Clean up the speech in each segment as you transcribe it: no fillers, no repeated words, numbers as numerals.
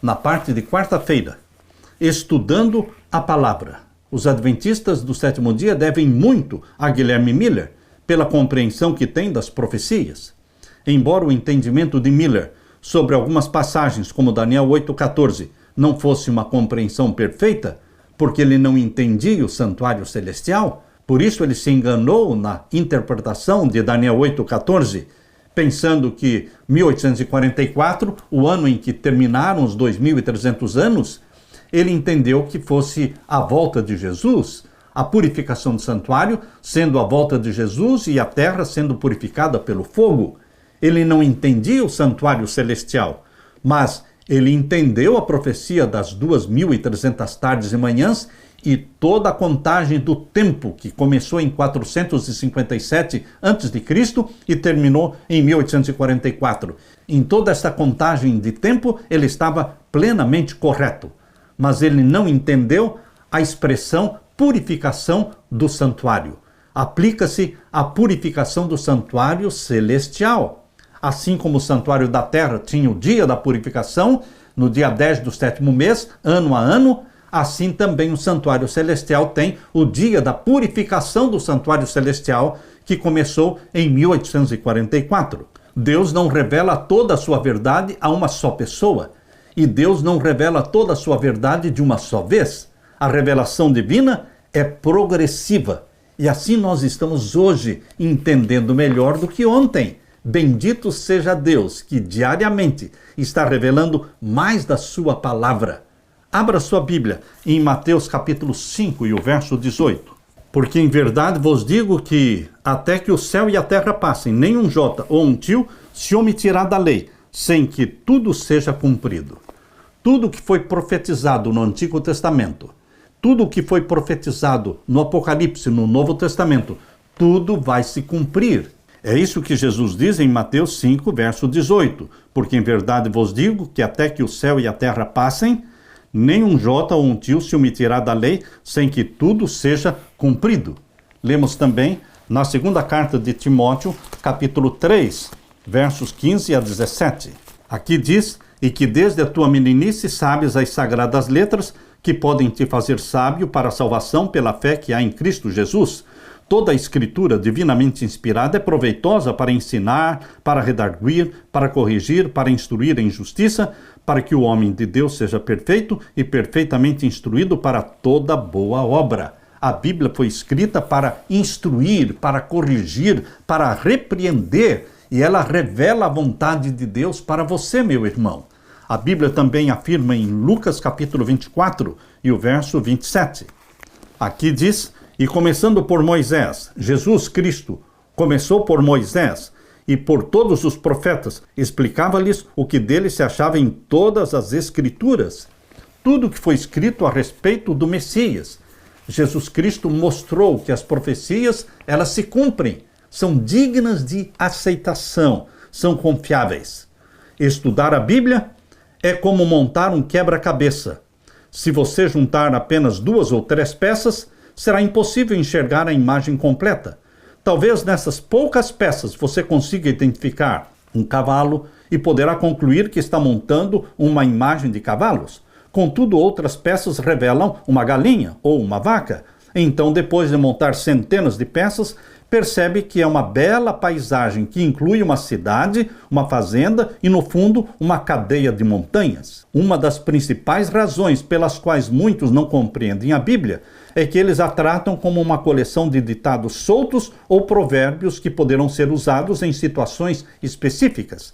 na parte de quarta-feira, estudando a palavra. Os adventistas do sétimo dia devem muito a Guilherme Miller pela compreensão que tem das profecias. Embora o entendimento de Miller sobre algumas passagens, como Daniel 8,14, não fosse uma compreensão perfeita, porque ele não entendia o santuário celestial, por isso ele se enganou na interpretação de Daniel 8,14, pensando que 1844, o ano em que terminaram os 2.300 anos, ele entendeu que fosse a volta de Jesus, a purificação do santuário sendo a volta de Jesus e a terra sendo purificada pelo fogo. Ele não entendia o santuário celestial, mas ele entendeu a profecia das 2.300 tardes e manhãs e toda a contagem do tempo que começou em 457 a.C. e terminou em 1844. Em toda essa contagem de tempo, ele estava plenamente correto, mas ele não entendeu a expressão purificação do santuário. Aplica-se à purificação do santuário celestial. Assim como o santuário da terra tinha o dia da purificação, no dia 10 do sétimo mês, ano a ano, assim também o santuário celestial tem o dia da purificação do santuário celestial, que começou em 1844. Deus não revela toda a sua verdade a uma só pessoa, e Deus não revela toda a sua verdade de uma só vez. A revelação divina é progressiva, e assim nós estamos hoje entendendo melhor do que ontem. Bendito seja Deus, que diariamente está revelando mais da sua palavra. Abra sua Bíblia em Mateus capítulo 5 e o verso 18. Porque em verdade vos digo que até que o céu e a terra passem, nem um jota ou um tio se omitirá da lei, sem que tudo seja cumprido. Tudo que foi profetizado no Antigo Testamento, tudo que foi profetizado no Apocalipse, no Novo Testamento, tudo vai se cumprir. É isso que Jesus diz em Mateus 5, verso 18. Porque em verdade vos digo que até que o céu e a terra passem, nem um jota ou um tio se omitirá da lei, sem que tudo seja cumprido. Lemos também na segunda carta de Timóteo, capítulo 3, versos 15 a 17. Aqui diz: e que desde a tua meninice sabes as sagradas letras, que podem te fazer sábio para a salvação pela fé que há em Cristo Jesus. Toda a escritura divinamente inspirada é proveitosa para ensinar, para redarguir, para corrigir, para instruir em justiça, para que o homem de Deus seja perfeito e perfeitamente instruído para toda boa obra. A Bíblia foi escrita para instruir, para corrigir, para repreender, e ela revela a vontade de Deus para você, meu irmão. A Bíblia também afirma em Lucas capítulo 24 e o verso 27. Aqui diz: e começando por Moisés, Jesus Cristo começou por Moisés e por todos os profetas, explicava-lhes o que dele se achava em todas as Escrituras. Tudo que foi escrito a respeito do Messias. Jesus Cristo mostrou que as profecias, elas se cumprem, são dignas de aceitação, são confiáveis. Estudar a Bíblia é como montar um quebra-cabeça. Se você juntar apenas 2 ou 3 peças, será impossível enxergar a imagem completa. Talvez nessas poucas peças você consiga identificar um cavalo e poderá concluir que está montando uma imagem de cavalos. Contudo, outras peças revelam uma galinha ou uma vaca. Então, depois de montar centenas de peças, percebe que é uma bela paisagem que inclui uma cidade, uma fazenda e, no fundo, uma cadeia de montanhas. Uma das principais razões pelas quais muitos não compreendem a Bíblia é que eles a tratam como uma coleção de ditados soltos ou provérbios que poderão ser usados em situações específicas.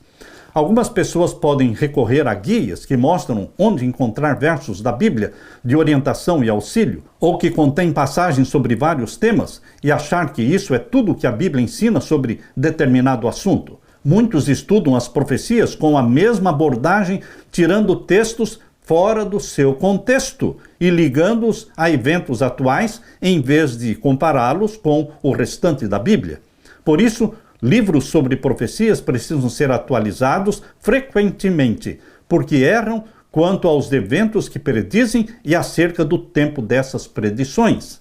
Algumas pessoas podem recorrer a guias que mostram onde encontrar versos da Bíblia de orientação e auxílio, ou que contêm passagens sobre vários temas e achar que isso é tudo que a Bíblia ensina sobre determinado assunto. Muitos estudam as profecias com a mesma abordagem, tirando textos fora do seu contexto e ligando-os a eventos atuais, em vez de compará-los com o restante da Bíblia. Por isso, livros sobre profecias precisam ser atualizados frequentemente, porque erram quanto aos eventos que predizem e acerca do tempo dessas predições.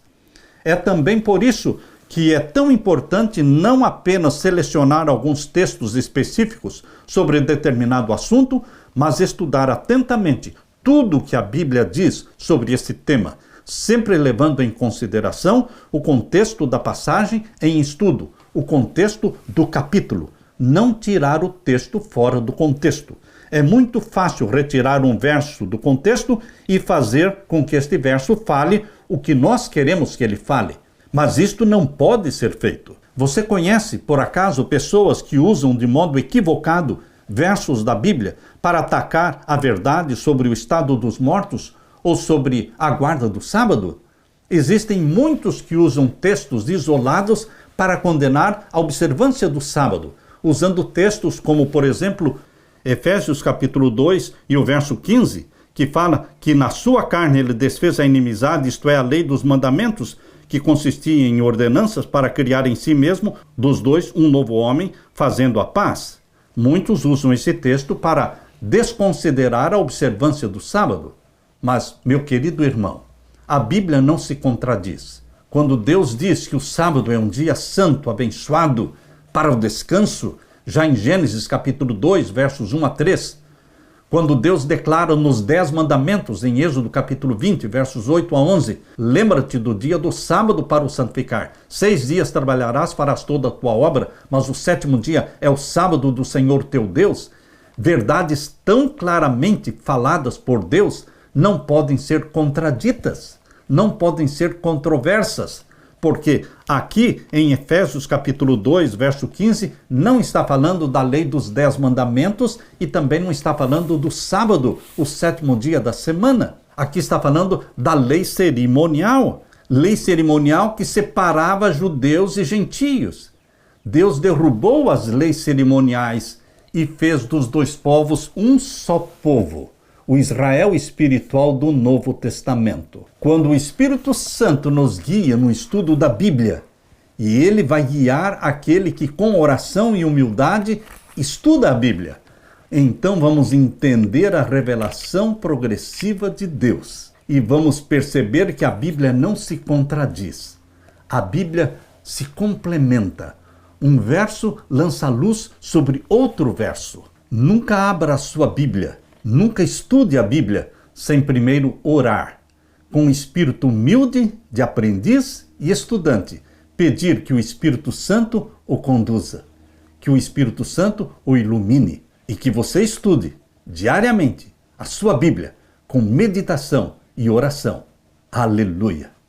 É também por isso que é tão importante não apenas selecionar alguns textos específicos sobre determinado assunto, mas estudar atentamente tudo o que a Bíblia diz sobre esse tema, sempre levando em consideração o contexto da passagem em estudo, o contexto do capítulo. Não tirar o texto fora do contexto. É muito fácil retirar um verso do contexto e fazer com que este verso fale o que nós queremos que ele fale. Mas isto não pode ser feito. Você conhece, por acaso, pessoas que usam de modo equivocado versos da Bíblia para atacar a verdade sobre o estado dos mortos ou sobre a guarda do sábado? Existem muitos que usam textos isolados para condenar a observância do sábado, usando textos como, por exemplo, Efésios capítulo 2 e o verso 15, que fala que na sua carne ele desfez a inimizade, isto é, a lei dos mandamentos, que consistia em ordenanças para criar em si mesmo, dos dois, um novo homem, fazendo a paz. Muitos usam esse texto para desconsiderar a observância do sábado. Mas, meu querido irmão, a Bíblia não se contradiz. Quando Deus diz que o sábado é um dia santo, abençoado, para o descanso, já em Gênesis capítulo 2, versos 1 a 3, quando Deus declara nos 10 mandamentos, em Êxodo capítulo 20, versos 8 a 11, lembra-te do dia do sábado para o santificar. 6 dias trabalharás, farás toda a tua obra, mas o 7º dia é o sábado do Senhor teu Deus. Verdades tão claramente faladas por Deus não podem ser contraditas, não podem ser controversas. Porque aqui em Efésios capítulo 2, verso 15, não está falando da lei dos 10 mandamentos e também não está falando do sábado, o 7º dia da semana. Aqui está falando da lei cerimonial que separava judeus e gentios. Deus derrubou as leis cerimoniais e fez dos dois povos um só povo, o Israel espiritual do Novo Testamento. Quando o Espírito Santo nos guia no estudo da Bíblia, e ele vai guiar aquele que com oração e humildade estuda a Bíblia, então vamos entender a revelação progressiva de Deus e vamos perceber que a Bíblia não se contradiz. A Bíblia se complementa. Um verso lança luz sobre outro verso. Nunca abra a sua Bíblia, nunca estude a Bíblia sem primeiro orar, com um espírito humilde de aprendiz e estudante, pedir que o Espírito Santo o conduza, que o Espírito Santo o ilumine e que você estude diariamente a sua Bíblia com meditação e oração. Aleluia!